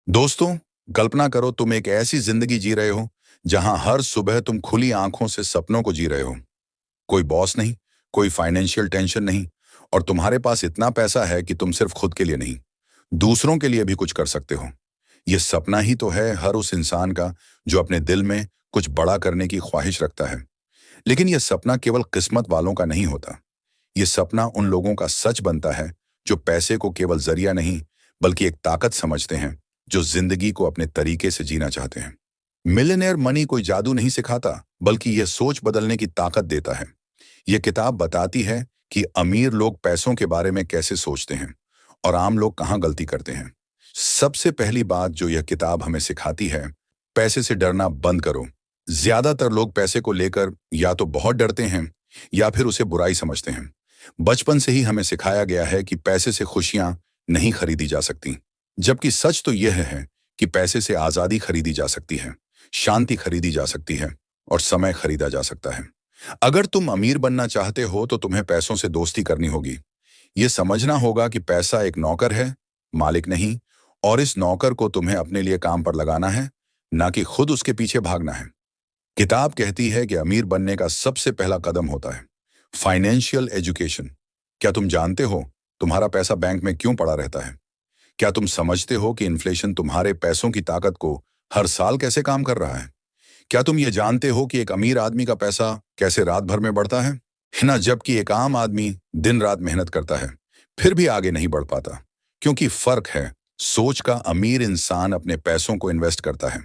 दोस्तों, कल्पना करो तुम एक ऐसी जिंदगी जी रहे हो जहां हर सुबह तुम खुली आंखों से सपनों को जी रहे हो। कोई बॉस नहीं, कोई फाइनेंशियल टेंशन नहीं, और तुम्हारे पास इतना पैसा है कि तुम सिर्फ खुद के लिए नहीं, दूसरों के लिए भी कुछ कर सकते हो। यह सपना ही तो है हर उस इंसान का जो अपने दिल में कुछ बड़ा करने की ख्वाहिश रखता है। लेकिन यह सपना केवल किस्मत वालों का नहीं होता। यह सपना उन लोगों का सच बनता है जो पैसे को केवल जरिया नहीं, बल्कि एक ताकत समझते हैं, जो जिंदगी को अपने तरीके से जीना चाहते हैं। मिलियनेयर मनी कोई जादू नहीं सिखाता, बल्कि यह सोच बदलने की ताकत देता है। यह किताब बताती है कि अमीर लोग पैसों के बारे में कैसे सोचते हैं और आम लोग कहाँ गलती करते हैं। सबसे पहली बात जो यह किताब हमें सिखाती है, पैसे से डरना बंद करो। ज्यादातर लोग पैसे को लेकर या तो बहुत डरते हैं या फिर उसे बुराई समझते हैं। बचपन से ही हमें सिखाया गया है कि पैसे से खुशियां नहीं खरीदी जा सकती, जबकि सच तो यह है कि पैसे से आजादी खरीदी जा सकती है, शांति खरीदी जा सकती है और समय खरीदा जा सकता है। अगर तुम अमीर बनना चाहते हो तो तुम्हें पैसों से दोस्ती करनी होगी। यह समझना होगा कि पैसा एक नौकर है, मालिक नहीं, और इस नौकर को तुम्हें अपने लिए काम पर लगाना है, ना कि खुद उसके पीछे भागना है। किताब कहती है कि अमीर बनने का सबसे पहला कदम होता है फाइनेंशियल एजुकेशन। क्या तुम जानते हो तुम्हारा पैसा बैंक में क्यों पड़ा रहता है? क्या तुम समझते हो कि इन्फ्लेशन तुम्हारे पैसों की ताकत को हर साल कैसे काम कर रहा है? क्या तुम ये जानते हो कि एक अमीर आदमी का पैसा कैसे रात भर में बढ़ता है ना, जबकि एक आम आदमी दिन रात मेहनत करता है फिर भी आगे नहीं बढ़ पाता? क्योंकि फर्क है सोच का। अमीर इंसान अपने पैसों को इन्वेस्ट करता है।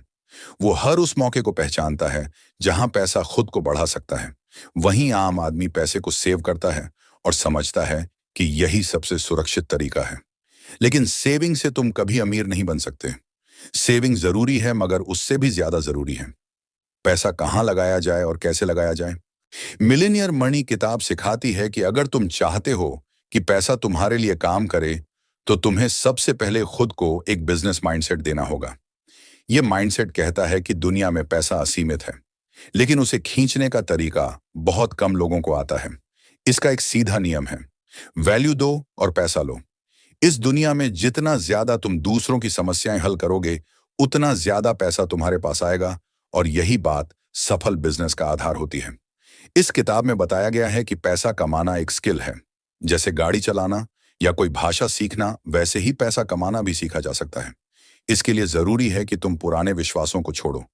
वो हर उस मौके को पहचानता है जहां पैसा खुद को बढ़ा सकता है। वहीं आम आदमी पैसे को सेव करता है और समझता है कि यही सबसे सुरक्षित तरीका है। लेकिन सेविंग से तुम कभी अमीर नहीं बन सकते। सेविंग जरूरी है, मगर उससे भी ज्यादा जरूरी है पैसा कहाँ लगाया जाए और कैसे लगाया जाए। मिलेनियर मनी किताब सिखाती है कि अगर तुम चाहते हो कि पैसा तुम्हारे लिए काम करे, तो तुम्हें सबसे पहले खुद को एक बिजनेस माइंडसेट देना होगा। यह माइंडसेट कहता है कि दुनिया में पैसा असीमित है, लेकिन उसे खींचने का तरीका बहुत कम लोगों को आता है। इसका एक सीधा नियम है, वैल्यू दो और पैसा लो। इस दुनिया में जितना ज्यादा तुम दूसरों की समस्याएं हल करोगे, उतना ज्यादा पैसा तुम्हारे पास आएगा, और यही बात सफल बिजनेस का आधार होती है। इस किताब में बताया गया है कि पैसा कमाना एक स्किल है। जैसे गाड़ी चलाना या कोई भाषा सीखना, वैसे ही पैसा कमाना भी सीखा जा सकता है। इसके लिए जरूरी है कि तुम पुराने विश्वासों को छोड़ो,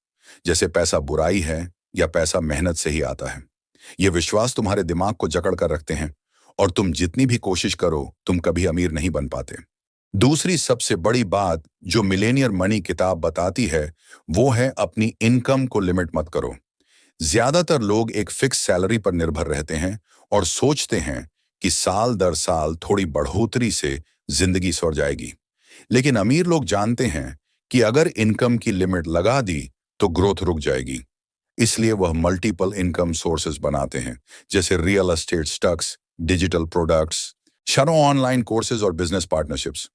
जैसे पैसा बुराई है या पैसा मेहनत से ही आता है। ये विश्वास तुम्हारे दिमाग को जकड़ कर रखते हैं, और तुम जितनी भी कोशिश करो, तुम कभी अमीर नहीं बन पाते। दूसरी सबसे बड़ी बात जो मिलेनियर मनी किताब बताती है, वो है अपनी इनकम को लिमिट मत करो। ज्यादातर लोग एक फिक्स सैलरी पर निर्भर रहते हैं और सोचते हैं कि साल दर साल थोड़ी बढ़ोतरी से जिंदगी सवर जाएगी। लेकिन अमीर लोग जानते हैं कि अगर इनकम की लिमिट लगा दी तो ग्रोथ रुक जाएगी। इसलिए वह मल्टीपल इनकम सोर्सेज बनाते हैं, जैसे real estate, stocks, digital products, शरो ऑनलाइन कोर्सेज और बिजनेस पार्टनरशिप्स।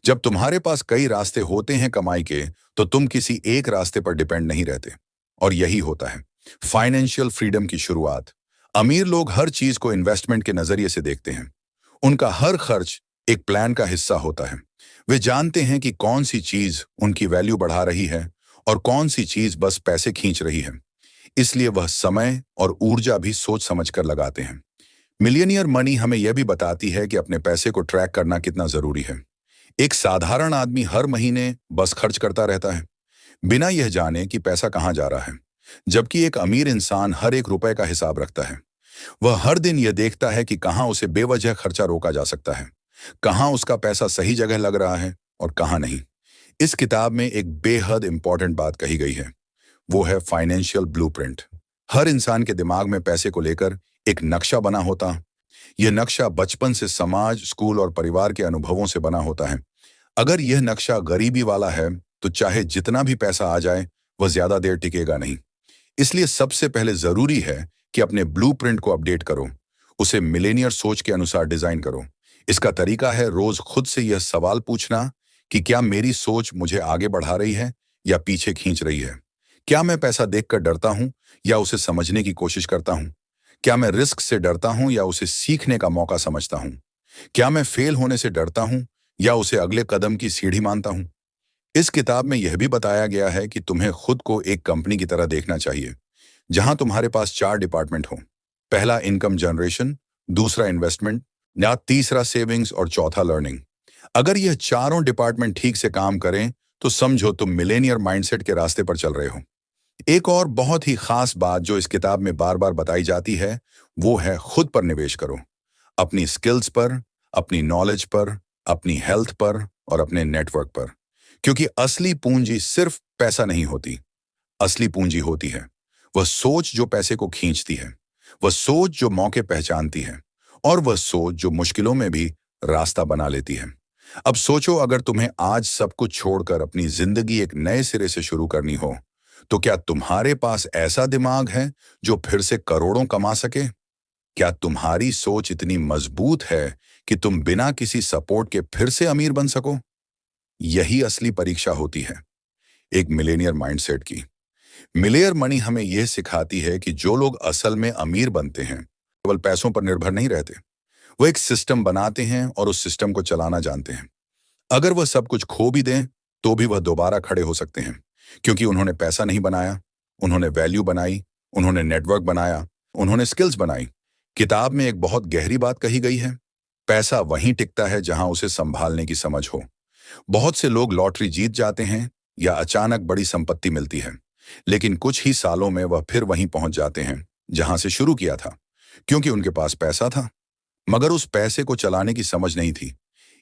जब तुम्हारे पास कई रास्ते होते हैं कमाई के, तो तुम किसी एक रास्ते पर डिपेंड नहीं रहते। और यही होता है फाइनेंशियल फ्रीडम की शुरुआत। अमीर लोग हर चीज को इन्वेस्टमेंट के नजरिए से देखते हैं। उनका हर खर्च एक प्लान का हिस्सा होता है। वे जानते हैं कि कौन सी चीज उनकी वैल्यू बढ़ा रही है और कौन सी चीज बस पैसे खींच रही है। इसलिए वह समय और ऊर्जा भी सोच समझकर लगाते हैं। मिलियनियर मनी हमें यह भी बताती है कि अपने पैसे को ट्रैक करना कितना जरूरी है। एक साधारण आदमी हर महीने बस खर्च करता रहता है, बिना यह जाने कि पैसा कहाँ जा रहा है, जबकि एक अमीर इंसान हर एक रुपए का हिसाब रखता है। वह हर दिन यह देखता है कि कहाँ उसे बेवजह खर्चा रोका जा सकता है, कहाँ उसका पैसा सही जगह लग रहा है और कहाँ नहीं। इस किताब में एक बेहद इंपॉर्टेंट बात कही गई है, वो है फाइनेंशियल ब्लूप्रिंट। हर इंसान के दिमाग में पैसे को लेकर एक नक्शा बना होता है। यह नक्शा बचपन से समाज, स्कूल और परिवार के अनुभवों से बना होता है। अगर यह नक्शा गरीबी वाला है, तो चाहे जितना भी पैसा आ जाए, वह ज्यादा देर टिकेगा नहीं। इसलिए सबसे पहले जरूरी है कि अपने ब्लूप्रिंट को अपडेट करो, उसे मिलेनियर सोच के अनुसार डिजाइन करो। इसका तरीका है रोज खुद से यह सवाल पूछना कि क्या मेरी सोच मुझे आगे बढ़ा रही है या पीछे खींच रही है? क्या मैं पैसा देखकर डरता हूं या उसे समझने की कोशिश करता हूं? क्या मैं रिस्क से डरता हूं या उसे सीखने का मौका समझता हूं? क्या मैं फेल होने से डरता हूं या उसे अगले कदम की सीढ़ी मानता हूं? इस किताब में यह भी बताया गया है कि तुम्हें खुद को एक कंपनी की तरह देखना चाहिए, जहां तुम्हारे पास 4 डिपार्टमेंट हो। पहला इनकम जनरेशन, दूसरा इन्वेस्टमेंट, या तीसरा सेविंग्स और चौथा लर्निंग। अगर यह चारों डिपार्टमेंट ठीक से काम करें तो समझो तुम मिलेनियर माइंडसेट के रास्ते पर चल रहे हो। एक और बहुत ही खास बात जो इस किताब में बार बार बताई जाती है, वो है खुद पर निवेश करो। अपनी स्किल्स पर, अपनी नॉलेज पर, अपनी हेल्थ पर और अपने नेटवर्क पर। क्योंकि असली पूंजी सिर्फ पैसा नहीं होती। असली पूंजी होती है वह सोच जो पैसे को खींचती है, वह सोच जो मौके पहचानती है, और वह सोच जो मुश्किलों में भी रास्ता बना लेती है। अब सोचो, अगर तुम्हें आज सब कुछ छोड़कर अपनी जिंदगी एक नए सिरे से शुरू करनी हो, तो क्या तुम्हारे पास ऐसा दिमाग है जो फिर से करोड़ों कमा सके? क्या तुम्हारी सोच इतनी मजबूत है कि तुम बिना किसी सपोर्ट के फिर से अमीर बन सको? यही असली परीक्षा होती है एक मिलेनियर माइंडसेट की। मिलेनियर मनी हमें यह सिखाती है कि जो लोग असल में अमीर बनते हैं, केवल पैसों पर निर्भर नहीं रहते। वो एक सिस्टम बनाते हैं और उस सिस्टम को चलाना जानते हैं। अगर वह सब कुछ खो भी दें, तो भी वह दोबारा खड़े हो सकते हैं, क्योंकि उन्होंने पैसा नहीं बनाया, उन्होंने वैल्यू बनाई, उन्होंने नेटवर्क बनाया, उन्होंने स्किल्स बनाई। किताब में एक बहुत गहरी बात कही गई है, पैसा वहीं टिकता है जहां उसे संभालने की समझ हो। बहुत से लोग लॉटरी जीत जाते हैं या अचानक बड़ी संपत्ति मिलती है, लेकिन कुछ ही सालों में वह फिर वहीं पहुंच जाते हैं जहां से शुरू किया था, क्योंकि उनके पास पैसा था, मगर उस पैसे को चलाने की समझ नहीं थी।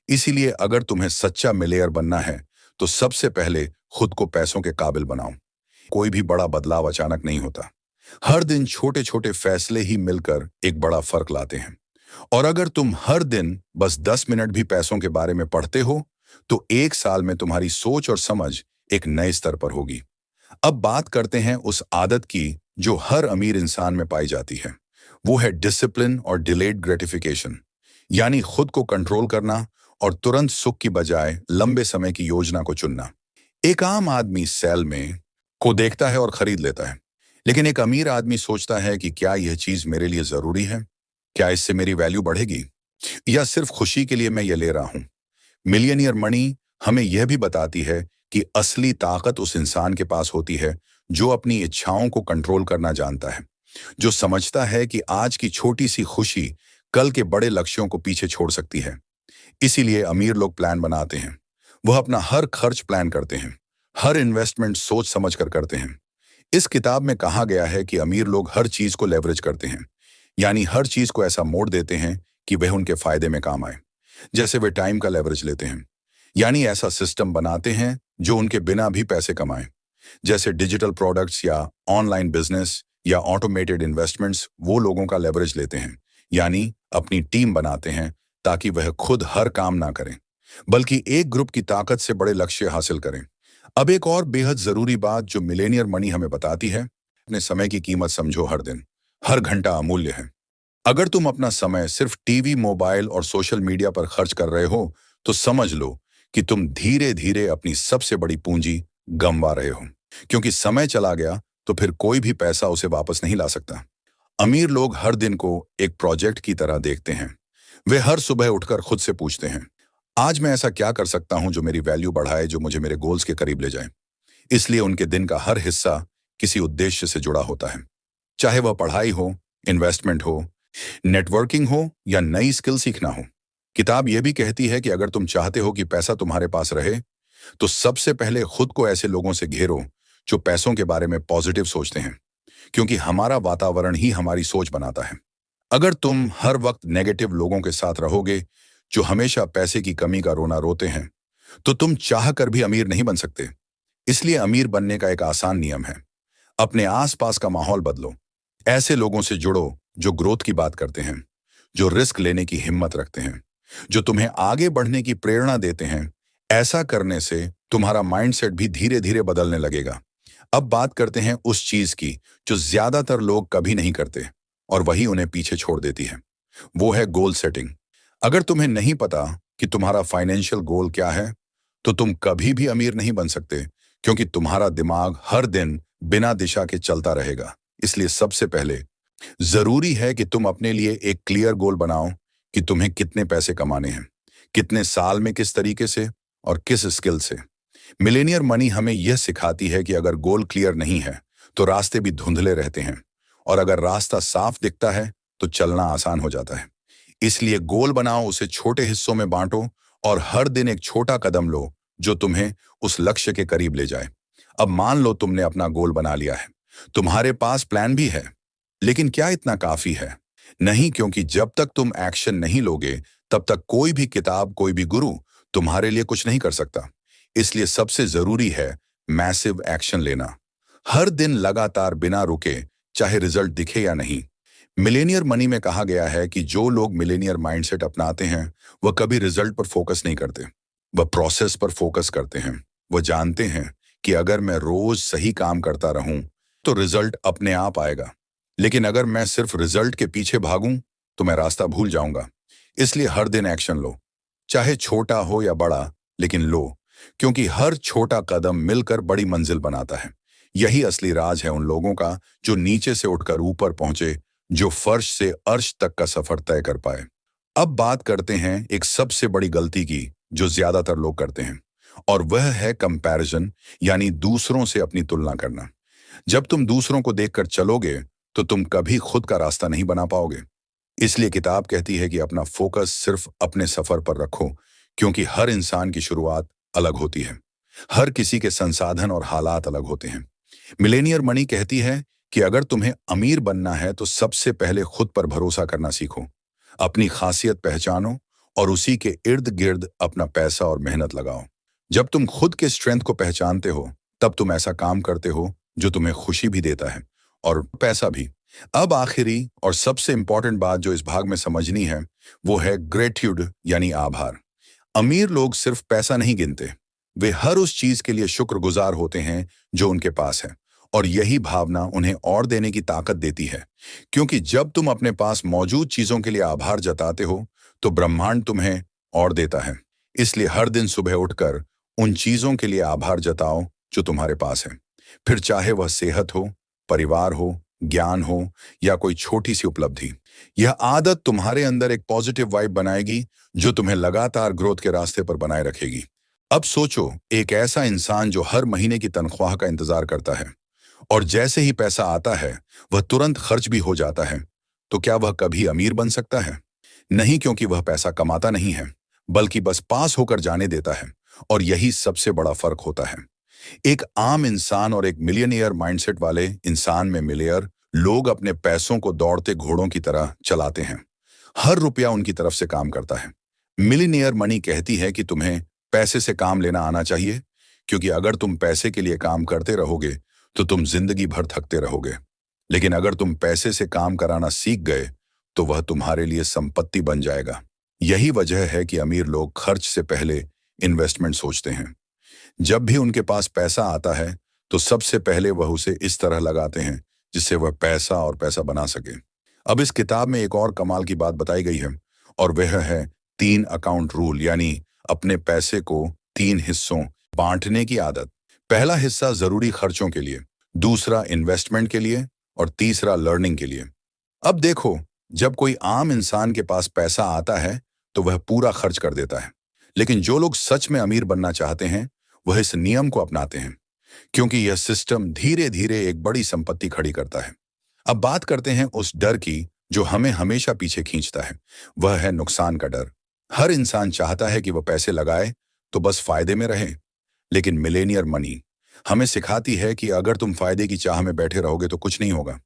इसीलिए अगर तुम्हें सच्चा मिलेयर बनना है, तो सबसे पहले खुद को पैसों के काबिल बनाओ। कोई भी बड़ा बदलाव अचानक नहीं होता। हर दिन छोटे छोटे फैसले ही मिलकर एक बड़ा फर्क लाते हैं। और अगर तुम हर दिन बस 10 मिनट भी पैसों के बारे में पढ़ते हो, तो एक साल में तुम्हारी सोच और समझ एक नए स्तर पर होगी। अब बात करते हैं उस आदत की जो हर अमीर इंसान में पाई जाती है। वो है डिसिप्लिन और डिलेड ग्रेटिफिकेशन, यानी खुद को कंट्रोल करना और तुरंत सुख की बजाय लंबे समय की योजना को चुनना। एक आम आदमी सेल में को देखता है और खरीद लेता है, लेकिन एक अमीर आदमी सोचता है कि क्या यह चीज मेरे लिए जरूरी है, क्या इससे मेरी वैल्यू बढ़ेगी, या सिर्फ खुशी के लिए मैं ये ले रहा हूं। मिलियनियर मनी हमें यह भी बताती है कि असली ताकत उस इंसान के पास होती है जो अपनी इच्छाओं को कंट्रोल करना जानता है, जो समझता है कि आज की छोटी सी खुशी कल के बड़े लक्ष्यों को पीछे छोड़ सकती है। इसीलिए अमीर लोग प्लान बनाते हैं। वह अपना हर खर्च प्लान करते हैं, हर इन्वेस्टमेंट सोच समझ कर करते हैं। इस किताब में कहा गया है कि अमीर लोग हर चीज को लेवरेज करते हैं, यानी हर चीज को ऐसा मोड़ देते हैं कि वह उनके फायदे में काम आए। जैसे वे टाइम का लेवरेज लेते हैं, यानी ऐसा सिस्टम बनाते हैं जो उनके बिना भी पैसे कमाए। जैसे डिजिटल प्रोडक्ट्स या ऑनलाइन बिजनेस या ऑटोमेटेड इन्वेस्टमेंट्स वो लोगों का लेवरेज लेते हैं, यानी अपनी टीम बनाते हैं ताकि वह खुद हर काम ना करें, बल्कि एक ग्रुप की ताकत से बड़े लक्ष्य हासिल करें। अब एक और बेहद जरूरी बात जो मिलेनियर मनी हमें बताती है, अपने समय की कीमत समझो। हर दिन, हर घंटा अमूल्य है। अगर तुम अपना समय सिर्फ टीवी, मोबाइल और सोशल मीडिया पर खर्च कर रहे हो, तो समझ लो कि तुम धीरे धीरे अपनी सबसे बड़ी पूंजी गंवा रहे हो, क्योंकि समय चला गया तो फिर कोई भी पैसा उसे वापस नहीं ला सकता। अमीर लोग हर दिन को एक प्रोजेक्ट की तरह देखते हैं। वे हर सुबह उठकर खुद से पूछते हैं, आज मैं ऐसा क्या कर सकता हूं जो मेरी वैल्यू बढ़ाए, जो मुझे मेरे गोल्स के करीब ले जाए। इसलिए उनके दिन का हर हिस्सा किसी उद्देश्य से जुड़ा होता है, चाहे वह पढ़ाई हो, इन्वेस्टमेंट हो, नेटवर्किंग हो या नई स्किल सीखना हो। किताब यह भी कहती है कि अगर तुम चाहते हो कि पैसा तुम्हारे पास रहे, तो सबसे पहले खुद को ऐसे लोगों से घेरो जो पैसों के बारे में पॉजिटिव सोचते हैं, क्योंकि हमारा वातावरण ही हमारी सोच बनाता है। अगर तुम हर वक्त नेगेटिव लोगों के साथ रहोगे जो हमेशा पैसे की कमी का रोना रोते हैं, तो तुम चाह कर भी अमीर नहीं बन सकते। इसलिए अमीर बनने का एक आसान नियम है, अपने आसपास का माहौल बदलो। ऐसे लोगों से जुड़ो जो ग्रोथ की बात करते हैं, जो रिस्क लेने की हिम्मत रखते हैं, जो तुम्हें आगे बढ़ने की प्रेरणा देते हैं। ऐसा करने से तुम्हारा माइंडसेट भी धीरे धीरे बदलने लगेगा। अब बात करते हैं उस चीज की जो ज्यादातर लोग कभी नहीं करते, और वही उन्हें पीछे छोड़ देती है। वो है गोल सेटिंग। अगर तुम्हें नहीं पता कि तुम्हारा फाइनेंशियल गोल क्या है, तो तुम कभी भी अमीर नहीं बन सकते, क्योंकि तुम्हारा दिमाग हर दिन बिना दिशा के चलता रहेगा। इसलिए सबसे पहले जरूरी है कि तुम अपने लिए एक क्लियर गोल बनाओ कि तुम्हें कितने पैसे कमाने हैं, कितने साल में, किस तरीके से और किस स्किल से। मिलेनियर मनी हमें यह सिखाती है कि अगर गोल क्लियर नहीं है तो रास्ते भी धुंधले रहते हैं, और अगर रास्ता साफ दिखता है तो चलना आसान हो जाता है। इसलिए गोल बनाओ, उसे छोटे हिस्सों में बांटो और हर दिन एक छोटा कदम लो जो तुम्हें उस लक्ष्य के करीब ले जाए। अब मान लो तुमने अपना गोल बना लिया है, तुम्हारे पास प्लान भी है, लेकिन क्या इतना काफी है? नहीं, क्योंकि जब तक तुम एक्शन नहीं लोगे तब तक कोई भी किताब, कोई भी गुरु तुम्हारे लिए कुछ नहीं कर सकता। इसलिए सबसे जरूरी है मैसिव एक्शन लेना। हर दिन लगातार बिना रुके, चाहे रिजल्ट दिखे या नहीं। मिलेनियर मनी में कहा गया है कि जो लोग मिलेनियर माइंडसेट अपनाते हैं वह कभी रिजल्ट पर फोकस नहीं करते, वह प्रोसेस पर फोकस करते हैं। वह जानते हैं कि अगर मैं रोज सही काम करता रहूं तो रिजल्ट अपने आप आएगा, लेकिन अगर मैं सिर्फ रिजल्ट के पीछे भागूं तो मैं रास्ता भूल जाऊंगा। इसलिए हर दिन एक्शन लो, चाहे छोटा हो या बड़ा, लेकिन लो, क्योंकि हर छोटा कदम मिलकर बड़ी मंजिल बनाता है। यही असली राज है उन लोगों का जो नीचे से उठकर ऊपर पहुंचे, जो फर्श से अर्श तक का सफर तय कर पाए। अब बात करते हैं एक सबसे बड़ी गलती की जो ज्यादातर लोग करते हैं, और वह है कंपैरिजन, यानी दूसरों से अपनी तुलना करना। जब तुम दूसरों को देखकर चलोगे तो तुम कभी खुद का रास्ता नहीं बना पाओगे। इसलिए किताब कहती है कि अपना फोकस सिर्फ अपने सफर पर रखो, क्योंकि हर इंसान की शुरुआत अलग होती है। हर किसी के संसाधन और हालात अलग होते हैं। मिलेनियर मनी कहती है कि अगर तुम्हें अमीर बनना है तो सबसे पहले खुद पर भरोसा करना सीखो। अपनी खासियत पहचानो और उसी के इर्द गिर्द अपना पैसा और मेहनत लगाओ। जब तुम खुद के स्ट्रेंथ को पहचानते हो तब तुम ऐसा काम करते हो जो तुम्हें खुशी भी देता है और पैसा भी। अब आखिरी और सबसे इंपॉर्टेंट बात जो इस भाग में समझनी है वो है ग्रेट्यूड, यानी आभार। अमीर लोग सिर्फ पैसा नहीं गिनते, वे हर उस चीज के लिए शुक्रगुजार होते हैं जो उनके पास है, और यही भावना उन्हें और देने की ताकत देती है। क्योंकि जब तुम अपने पास मौजूद चीजों के लिए आभार जताते हो तो ब्रह्मांड तुम्हें और देता है। इसलिए हर दिन सुबह उठकर उन चीजों के लिए आभार जताओ जो तुम्हारे पास है, फिर चाहे वह सेहत हो, परिवार हो, ज्ञान हो या कोई छोटी सी उपलब्धि। यह आदत तुम्हारे अंदर एक पॉजिटिव वाइब बनाएगी जो तुम्हें लगातार ग्रोथ के रास्ते पर बनाए रखेगी। अब सोचो, एक ऐसा इंसान जो हर महीने की तनख्वाह का इंतजार करता है और जैसे ही पैसा आता है वह तुरंत खर्च भी हो जाता है, तो क्या वह कभी अमीर बन सकता है? नहीं, क्योंकि वह पैसा कमाता नहीं है, बल्कि बस पास होकर जाने देता है। और यही सबसे बड़ा फर्क होता है एक आम इंसान और एक मिलियनियर माइंडसेट वाले इंसान में। मिलियनियर लोग अपने पैसों को दौड़ते घोड़ों की तरह चलाते हैं, हर रुपया उनकी तरफ से काम करता है। मिलियनियर मनी कहती है कि तुम्हें पैसे से काम लेना आना चाहिए, क्योंकि अगर तुम पैसे के लिए काम करते रहोगे तो तुम जिंदगी भर थकते रहोगे। लेकिन अगर तुम पैसे से काम कराना सीख गए तो वह तुम्हारे लिए संपत्ति बन जाएगा। यही वजह है कि अमीर लोग खर्च से पहले इन्वेस्टमेंट सोचते हैं। जब भी उनके पास पैसा आता है तो सबसे पहले वह उसे इस तरह लगाते हैं जिससे वह पैसा और पैसा बना सके। अब इस किताब में एक और कमाल की बात बताई गई है, और वह है 3 अकाउंट रूल, यानी अपने पैसे को 3 हिस्सों बांटने की आदत। पहला हिस्सा जरूरी खर्चों के लिए, दूसरा इन्वेस्टमेंट के लिए और तीसरा लर्निंग के लिए। अब देखो, जब कोई आम इंसान के पास पैसा आता है तो वह पूरा खर्च कर देता है, लेकिन जो लोग सच में अमीर बनना चाहते हैं वह इस नियम को अपनाते हैं, क्योंकि यह सिस्टम धीरे धीरे एक बड़ी संपत्ति खड़ी करता है। अब बात करते हैं उस डर की जो हमें हमेशा पीछे खींचता है, वह है नुकसान का डर। हर इंसान चाहता है कि वह पैसे लगाए तो बस फायदे में रहे, लेकिन मिलेनियर मनी हमें सिखाती है कि अगर तुम फायदे की चाह में बैठे रहोगे तो कुछ नहीं होगा,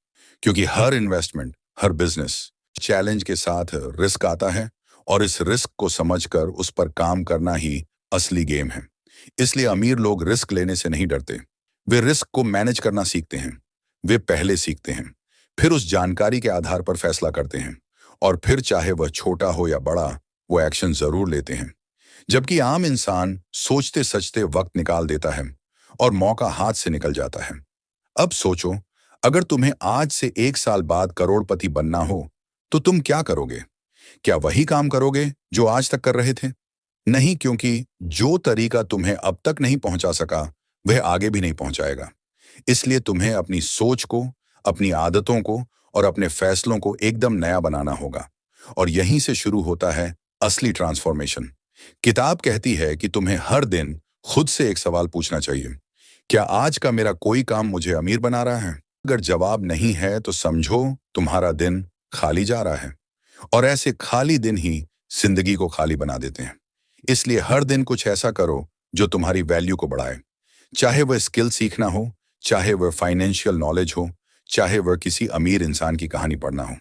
क्योंकि हर इन्वेस्टमेंट, हर बिजनेस चैलेंज के साथ रिस्क आता है, और इस रिस्क को समझकर उस पर काम करना ही असली गेम है। इसलिए अमीर लोग रिस्क लेने से नहीं डरते, वे रिस्क को मैनेज करना सीखते हैं। वे पहले सीखते हैं, फिर उस जानकारी के आधार पर फैसला करते हैं, और फिर चाहे वह छोटा हो या बड़ा, वो एक्शन जरूर लेते हैं। जबकि आम इंसान सोचते सचते वक्त निकाल देता है और मौका हाथ से निकल जाता है। अब सोचो, अगर तुम्हें आज से 1 साल बाद करोड़पति बनना हो तो तुम क्या करोगे? क्या वही काम करोगे जो आज तक कर रहे थे? नहीं, क्योंकि जो तरीका तुम्हें अब तक नहीं पहुंचा सका वह आगे भी नहीं पहुंचाएगा। इसलिए तुम्हें अपनी सोच को, अपनी आदतों को और अपने फैसलों को एकदम नया बनाना होगा, और यहीं से शुरू होता है असली ट्रांसफॉर्मेशन। किताब कहती है कि तुम्हें हर दिन खुद से एक सवाल पूछना चाहिए, क्या आज का मेरा कोई काम मुझे अमीर बना रहा है? अगर जवाब नहीं है तो समझो तुम्हारा दिन खाली जा रहा है। और ऐसे खाली दिन ही जिंदगी को खाली बना देते हैं। इसलिए हर दिन कुछ ऐसा करो जो तुम्हारी वैल्यू को बढ़ाए। चाहे वह स्किल सीखना हो, चाहे वह फाइनेंशियल नॉलेज हो, चाहे वह किसी अमीर इंसान की कहानी पढ़ना हो।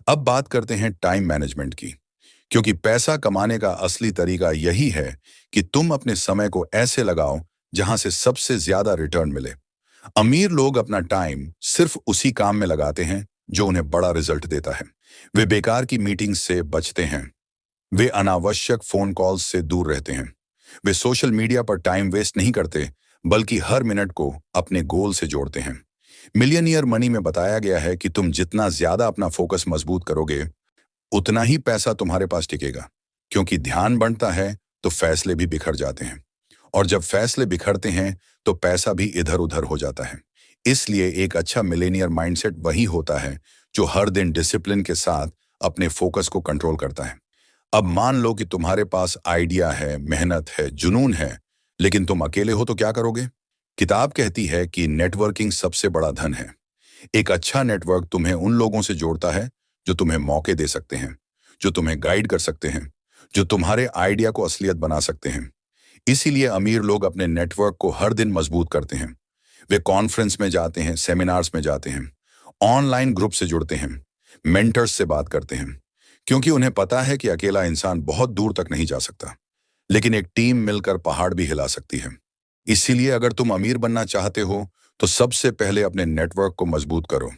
अब बात करते हैं टाइम मैनेजमेंट की, क्योंकि पैसा कमाने का असली तरीका यही है कि तुम अपने समय को ऐसे लगाओ जहां से सबसे ज्यादा रिटर्न मिले। अमीर लोग अपना टाइम सिर्फ उसी काम में लगाते हैं जो उन्हें बड़ा रिजल्ट देता है। वे बेकार की मीटिंग्स से बचते हैं, वे अनावश्यक फोन कॉल्स से दूर रहते हैं, वे सोशल मीडिया पर टाइम वेस्ट नहीं करते, बल्कि हर मिनट को अपने गोल से जोड़ते हैं। मिलियनियर मनी में बताया गया है कि तुम जितना ज्यादा अपना फोकस मजबूत करोगे, उतना ही पैसा तुम्हारे पास टिकेगा। क्योंकि ध्यान बढ़ता है तो फैसले भी बिखर जाते हैं, और जब फैसले बिखरते हैं तो पैसा भी इधर उधर हो जाता है। इसलिए एक अच्छा मिलेनियर माइंडसेट वही होता है जो हर दिन डिसिप्लिन के साथ अपने फोकस को कंट्रोल करता है। अब मान लो कि तुम्हारे पास आइडिया है, मेहनत है, जुनून है, लेकिन तुम अकेले हो तो क्या करोगे? किताब कहती है कि नेटवर्किंग सबसे बड़ा धन है। एक अच्छा नेटवर्क तुम्हें उन लोगों से जोड़ता है जो तुम्हें मौके दे सकते हैं, जो तुम्हें गाइड कर सकते हैं, जो तुम्हारे आइडिया को असलियत बना सकते हैं। इसीलिए अमीर लोग अपने नेटवर्क को हर दिन मजबूत करते हैं। वे कॉन्फ्रेंस में जाते हैं, सेमिनार्स में जाते हैं, ऑनलाइन ग्रुप से जुड़ते हैं, मेंटर्स से बात करते हैं, क्योंकि उन्हें पता है कि अकेला इंसान बहुत दूर तक नहीं जा सकता, लेकिन एक टीम मिलकर पहाड़ भी हिला सकती है। इसीलिए अगर तुम अमीर बनना चाहते हो तो सबसे पहले अपने नेटवर्क को मजबूत करो।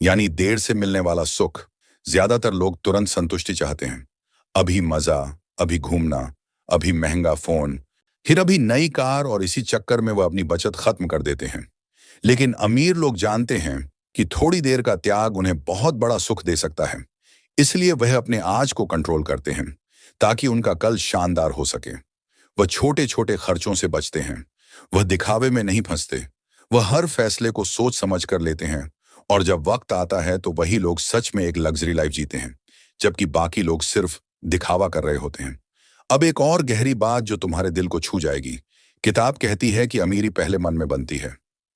यानी देर से मिलने वाला सुख। ज्यादातर लोग तुरंत संतुष्टि चाहते हैं, अभी मजा, अभी घूमना, अभी महंगा फोन, फिर अभी नई कार, और इसी चक्कर में वह अपनी बचत खत्म कर देते हैं। लेकिन अमीर लोग जानते हैं कि थोड़ी देर का त्याग उन्हें बहुत बड़ा सुख दे सकता है। इसलिए वह अपने आज को कंट्रोल करते हैं ताकि उनका कल शानदार हो सके। वह छोटे छोटे खर्चों से बचते हैं, वह दिखावे में नहीं फंसते, वह हर फैसले को सोच समझ कर लेते हैं, और जब वक्त आता है तो वही लोग सच में एक लग्जरी लाइफ जीते हैं, जबकि बाकी लोग सिर्फ दिखावा कर रहे होते हैं। अब एक और गहरी बात जो तुम्हारे दिल को छू जाएगी। किताब कहती है कि अमीरी पहले मन में बनती है,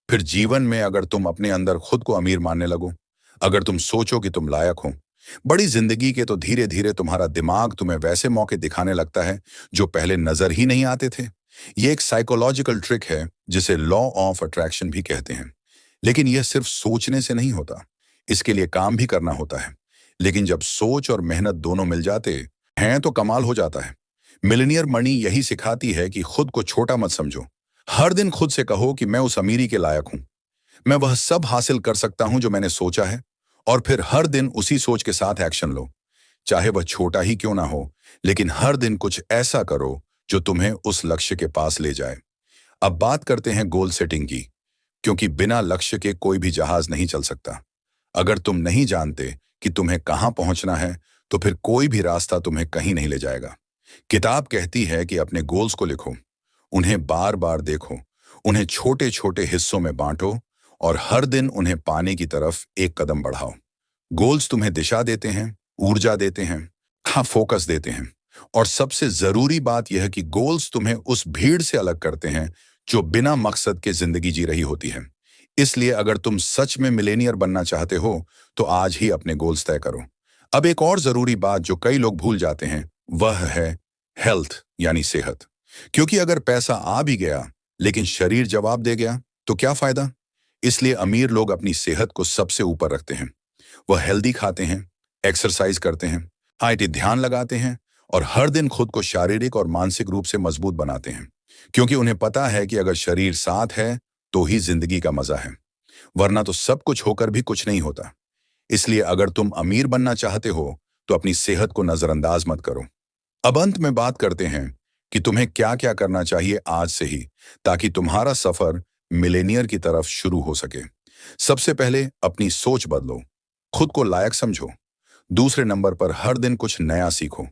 फिर जीवन में अगर तुम अपने अंदर खुद को अमीर मानने लगो, अगर तुम सोचो कि तुम लायक हो बड़ी जिंदगी के, तो धीरे धीरे तुम्हारा दिमाग तुम्हें वैसे मौके दिखाने लगता है जो पहले नजर ही नहीं आते थे। ये एक साइकोलॉजिकल ट्रिक है जिसे लॉ ऑफ अट्रैक्शन भी कहते हैं। लेकिन यह सिर्फ सोचने से नहीं होता, इसके लिए काम भी करना होता है। लेकिन जब सोच और मेहनत दोनों मिल जाते हैं तो कमाल हो जाता है। मिलेनियर मनी यही सिखाती है कि खुद को छोटा मत समझो। हर दिन खुद से कहो कि मैं उस अमीरी के लायक हूं, मैं वह सब हासिल कर सकता हूं जो मैंने सोचा है, और फिर हर दिन उसी सोच के साथ एक्शन लो। चाहे वह छोटा ही क्यों ना हो, लेकिन हर दिन कुछ ऐसा करो जो तुम्हें उस लक्ष्य के पास ले जाए। अब बात करते हैं गोल सेटिंग की, क्योंकि बिना लक्ष्य के कोई भी जहाज नहीं चल सकता। अगर तुम नहीं जानते कि तुम्हें कहां पहुंचना है, तो फिर कोई भी रास्ता तुम्हें कहीं नहीं ले जाएगा। किताब कहती है कि अपने गोल्स को लिखो, उन्हें बार बार देखो, उन्हें छोटे छोटे हिस्सों में बांटो, और हर दिन उन्हें पाने की तरफ एक कदम बढ़ाओ। गोल्स तुम्हें दिशा देते हैं, ऊर्जा देते हैं, हाँ, फोकस देते हैं। और सबसे जरूरी बात यह कि गोल्स तुम्हें उस भीड़ से अलग करते हैं जो बिना मकसद के जिंदगी जी रही होती है। इसलिए अगर तुम सच में मिलेनियर बनना चाहते हो तो आज ही अपने गोल्स तय करो। अब एक और जरूरी बात जो कई लोग भूल जाते हैं वह है हेल्थ, यानी सेहत। क्योंकि अगर पैसा आ भी गया लेकिन शरीर जवाब दे गया तो क्या फायदा? इसलिए अमीर लोग अपनी सेहत को सबसे ऊपर रखते हैं। वह हेल्दी खाते हैं, एक्सरसाइज करते हैं, आईटी ध्यान लगाते हैं, और हर दिन खुद को शारीरिक और मानसिक रूप से मजबूत बनाते हैं। क्योंकि उन्हें पता है कि अगर शरीर साथ है तो ही जिंदगी का मजा है, वरना तो सब कुछ होकर भी कुछ नहीं होता। इसलिए अगर तुम अमीर बनना चाहते हो तो अपनी सेहत को नजरअंदाज मत करो। अब अंत में बात करते हैं कि तुम्हें क्या क्या करना चाहिए आज से ही, ताकि तुम्हारा सफर मिलेनियर की तरफ शुरू हो सके। सबसे पहले अपनी सोच बदलो, खुद को लायक समझो। दूसरे नंबर पर हर दिन कुछ नया सीखो।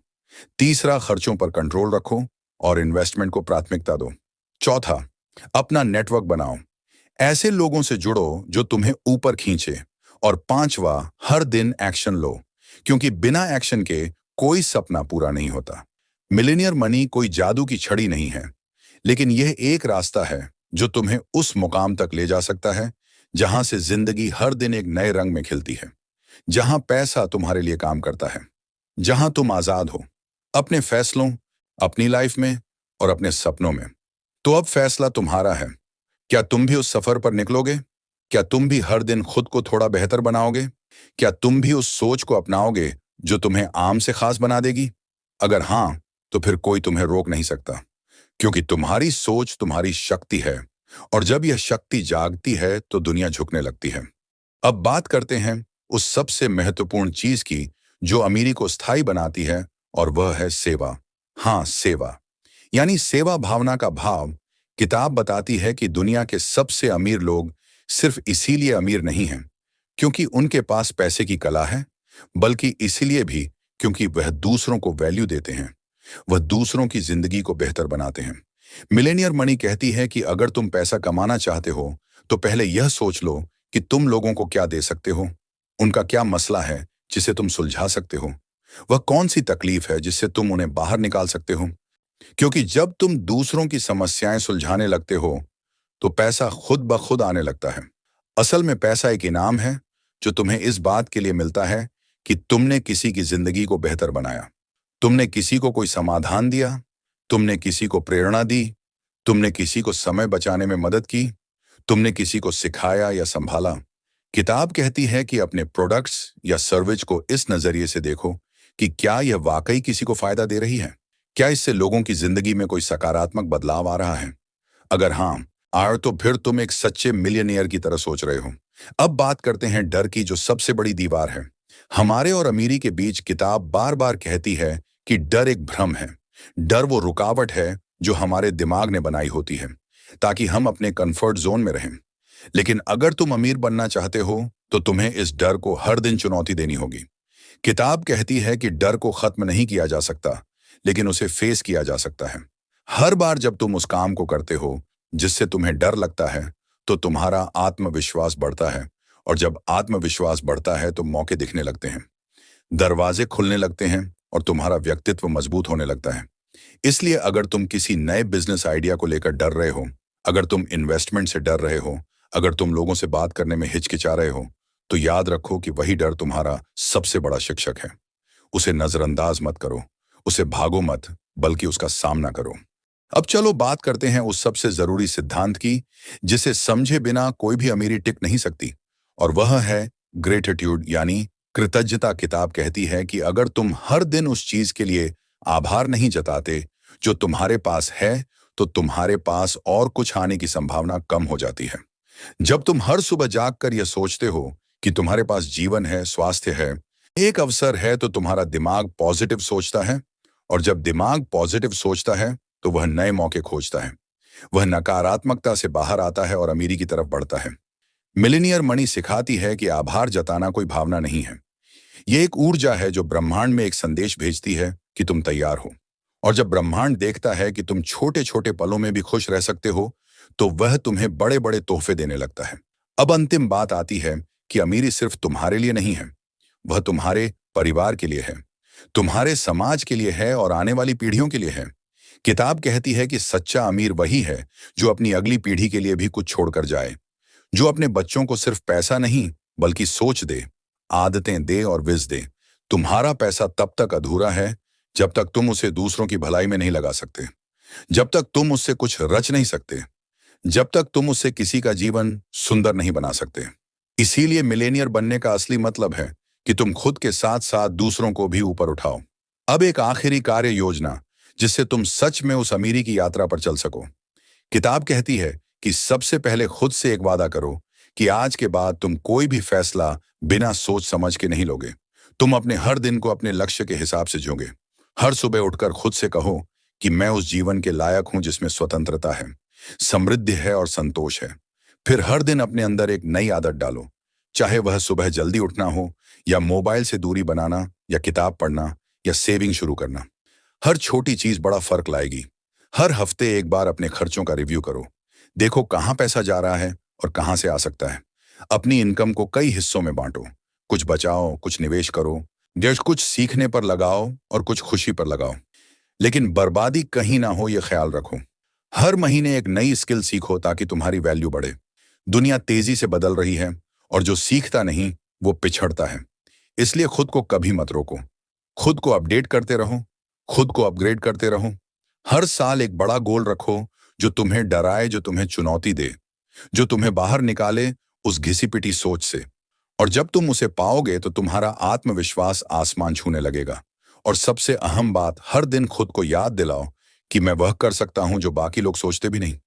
तीसरा, खर्चों पर कंट्रोल रखो और इन्वेस्टमेंट को प्राथमिकता दो। चौथा, अपना नेटवर्क बनाओ, ऐसे लोगों से जुड़ो जो तुम्हें ऊपर खींचे। और पांचवा, हर दिन एक्शन लो, क्योंकि बिना एक्शन के कोई सपना पूरा नहीं होता। मिलेनियर मनी कोई जादू की छड़ी नहीं है, लेकिन यह एक रास्ता है जो तुम्हें उस मुकाम तक ले जा सकता है जहां से जिंदगी हर दिन एक नए रंग में खिलती है, जहां पैसा तुम्हारे लिए काम करता है, जहां तुम आजाद हो अपने फैसलों, अपनी लाइफ में और अपने सपनों में। तो अब फैसला तुम्हारा है। क्या तुम भी उस सफर पर निकलोगे? क्या तुम भी हर दिन खुद को थोड़ा बेहतर बनाओगे? क्या तुम भी उस सोच को अपनाओगे जो तुम्हें आम से खास बना देगी? अगर हां, तो फिर कोई तुम्हें रोक नहीं सकता, क्योंकि तुम्हारी सोच तुम्हारी शक्ति है, और जब यह शक्ति जागती है तो दुनिया झुकने लगती है। अब बात करते हैं उस सबसे महत्वपूर्ण चीज की जो अमीरी को स्थायी बनाती है, और वह है सेवा। हाँ, सेवा यानी सेवा भावना का भाव। किताब बताती है कि दुनिया के सबसे अमीर लोग सिर्फ इसीलिए अमीर नहीं हैं क्योंकि उनके पास पैसे की कला है, बल्कि इसीलिए भी क्योंकि वह दूसरों को वैल्यू देते हैं, वह दूसरों की जिंदगी को बेहतर बनाते हैं। मिलेनियर मनी कहती है कि अगर तुम पैसा कमाना चाहते हो तो पहले यह सोच लो कि तुम लोगों को क्या दे सकते हो, उनका क्या मसला है जिसे तुम सुलझा सकते हो, वह कौन सी तकलीफ है जिससे तुम उन्हें बाहर निकाल सकते हो। क्योंकि जब तुम दूसरों की समस्याएं सुलझाने लगते हो तो पैसा खुद ब खुद आने लगता है। असल में पैसा एक इनाम है जो तुम्हें इस बात के लिए मिलता है कि तुमने किसी की जिंदगी को बेहतर बनाया, तुमने किसी को कोई समाधान दिया, तुमने किसी को प्रेरणा दी, तुमने किसी को समय बचाने में मदद की, तुमने किसी को सिखाया या संभाला। किताब कहती है कि अपने प्रोडक्ट्स या सर्विस को इस नजरिए से देखो कि क्या यह वाकई किसी को फायदा दे रही है, क्या इससे लोगों की जिंदगी में कोई सकारात्मक बदलाव आ रहा है। अगर हाँ आए तो फिर तुम एक सच्चे मिलियनियर की तरह सोच रहे हो। अब बात करते हैं डर की, जो सबसे बड़ी दीवार है हमारे और अमीरी के बीच। किताब बार बार कहती है कि डर एक भ्रम है। डर वो रुकावट है जो हमारे दिमाग ने बनाई होती है ताकि हम अपने कंफर्ट जोन में रहें। लेकिन अगर तुम अमीर बनना चाहते हो तो तुम्हें इस डर को हर दिन चुनौती देनी होगी। किताब कहती है कि डर को खत्म नहीं किया जा सकता, लेकिन उसे फेस किया जा सकता है। हर बार जब तुम उस काम को करते हो जिससे तुम्हें डर लगता है तो तुम्हारा आत्मविश्वास बढ़ता है, और जब आत्मविश्वास बढ़ता है तो मौके दिखने लगते हैं, दरवाजे खुलने लगते हैं और तुम्हारा व्यक्तित्व मजबूत होने लगता है। इसलिए अगर तुम किसी नए बिजनेस आइडिया को लेकर डर रहे हो, अगर तुम इन्वेस्टमेंट से डर रहे हो, अगर तुम लोगों से बात करने में हिचकिचा रहे हो, तो याद रखो कि वही डर तुम्हारा सबसे बड़ा शिक्षक है। उसे नजरअंदाज मत करो, उसे भागो मत, बल्कि उसका सामना करो। अब चलो बात करते हैं उस सबसे जरूरी सिद्धांत की जिसे समझे बिना कोई भी अमीरी टिक नहीं सकती, और वह है ग्रेटिट्यूड यानी कृतज्ञता। किताब कहती है कि अगर तुम हर दिन उस चीज के लिए आभार नहीं जताते जो तुम्हारे पास है, तो तुम्हारे पास और कुछ आने की संभावना कम हो जाती है। जब तुम हर सुबह जागकर यह सोचते हो कि तुम्हारे पास जीवन है, स्वास्थ्य है, एक अवसर है, तो तुम्हारा दिमाग पॉजिटिव सोचता है, और जब दिमाग पॉजिटिव सोचता है तो वह नए मौके खोजता है, वह नकारात्मकता से बाहर आता है और अमीरी की तरफ बढ़ता है। मिलेनियर मनी सिखाती है कि आभार जताना कोई भावना नहीं है, यह एक ऊर्जा है जो ब्रह्मांड में एक संदेश भेजती है कि तुम तैयार हो। और जब ब्रह्मांड देखता है कि तुम छोटे छोटे पलों में भी खुश रह सकते हो, तो वह तुम्हें बड़े बड़े तोहफे देने लगता है। अब अंतिम बात आती है कि अमीरी सिर्फ तुम्हारे लिए नहीं है, वह तुम्हारे परिवार के लिए है, तुम्हारे समाज के लिए है और आने वाली पीढ़ियों के लिए है। किताब कहती है कि सच्चा अमीर वही है जो अपनी अगली पीढ़ी के लिए भी कुछ छोड़कर जाए, जो अपने बच्चों को सिर्फ पैसा नहीं बल्कि सोच दे, आदतें दे और विज दे। तुम्हारा पैसा तब तक अधूरा है जब तक तुम उसे दूसरों की भलाई में नहीं लगा सकते, जब तक तुम उससे कुछ रच नहीं सकते, जब तक तुम उससे किसी का जीवन सुंदर नहीं बना सकते। इसीलिए मिलेनियर बनने का असली मतलब है कि तुम खुद के साथ साथ दूसरों को भी ऊपर उठाओ। अब एक आखिरी कार्य योजना जिससे तुम सच में उस अमीरी की यात्रा पर चल सको। किताब कहती है कि सबसे पहले खुद से एक वादा करो कि आज के बाद तुम कोई भी फैसला बिना सोच समझ के नहीं लोगे। तुम अपने हर दिन को अपने लक्ष्य के हिसाब से जियोगे। हर सुबह उठकर खुद से कहो कि मैं उस जीवन के लायक हूं जिसमें स्वतंत्रता है, समृद्धि है और संतोष है। फिर हर दिन अपने अंदर एक नई आदत डालो, चाहे वह सुबह जल्दी उठना हो, या मोबाइल से दूरी बनाना, या किताब पढ़ना, या सेविंग शुरू करना। हर छोटी चीज बड़ा फर्क लाएगी। हर हफ्ते एक बार अपने खर्चों का रिव्यू करो, देखो कहां पैसा जा रहा है और कहां से आ सकता है। अपनी इनकम को कई हिस्सों में बांटो, कुछ बचाओ, कुछ निवेश करो, कुछ सीखने पर लगाओ और कुछ खुशी पर लगाओ। लेकिन बर्बादी कहीं ना हो, यह ख्याल रखो। हर महीने एक नई स्किल सीखो ताकि तुम्हारी वैल्यू बढ़े। दुनिया तेजी से बदल रही है और जो सीखता नहीं वो पिछड़ता है। इसलिए खुद को कभी मत रोको। खुद को अपडेट करते रहो, खुद को अपग्रेड करते रहो। हर साल एक बड़ा गोल रखो जो तुम्हें डराए, जो तुम्हें चुनौती दे, जो तुम्हें बाहर निकाले उस घिसी-पिटी सोच से। और जब तुम उसे पाओगे तो तुम्हारा आत्मविश्वास आसमान छूने लगेगा। और सबसे अहम बात, हर दिन खुद को याद दिलाओ कि मैं वह कर सकता हूं जो बाकी लोग सोचते भी नहीं।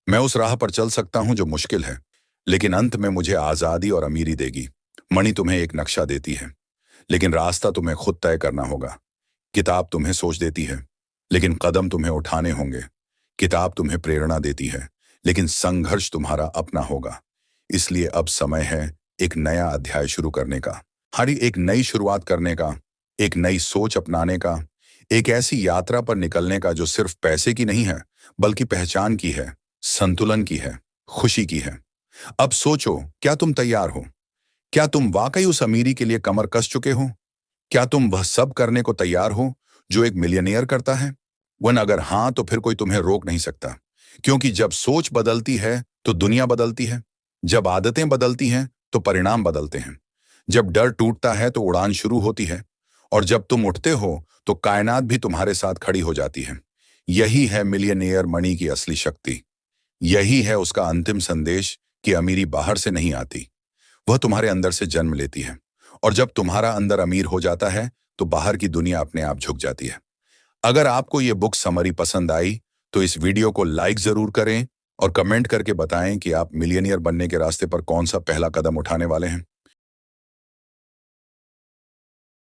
मैं उस राह पर चल सकता हूं जो मुश्किल है, लेकिन अंत में मुझे आजादी और अमीरी देगी। मणि तुम्हें एक नक्शा देती है, लेकिन रास्ता तुम्हें खुद तय करना होगा। किताब तुम्हें सोच देती है, लेकिन कदम तुम्हें उठाने होंगे। किताब तुम्हें प्रेरणा देती है, लेकिन संघर्ष तुम्हारा अपना होगा। इसलिए अब समय है एक नया अध्याय शुरू करने का, हरी एक नई शुरुआत करने का, एक नई सोच अपनाने का, एक ऐसी यात्रा पर निकलने का जो सिर्फ पैसे की नहीं है, बल्कि पहचान की है, संतुलन की है, खुशी की है। अब सोचो, क्या तुम तैयार हो? क्या तुम वाकई उस अमीरी के लिए कमर कस चुके हो? क्या तुम वह सब करने को तैयार हो जो एक मिलियनेयर करता है? वरना अगर हाँ, तो फिर कोई तुम्हें रोक नहीं सकता। क्योंकि जब सोच बदलती है तो दुनिया बदलती है। जब आदतें बदलती हैं तो परिणाम बदलते हैं। जब डर टूटता है तो उड़ान शुरू होती है। और जब तुम उठते हो तो कायनात भी तुम्हारे साथ खड़ी हो जाती है। यही है मिलियनेयर मणि की असली शक्ति। यही है उसका अंतिम संदेश कि अमीरी बाहर से नहीं आती, वह तुम्हारे अंदर से जन्म लेती है। और जब तुम्हारा अंदर अमीर हो जाता है तो बाहर की दुनिया अपने आप झुक जाती है। अगर आपको ये बुक समरी पसंद आई तो इस वीडियो को लाइक जरूर करें और कमेंट करके बताएं कि आप मिलियनियर बनने के रास्ते पर कौन सा पहला कदम उठाने वाले हैं।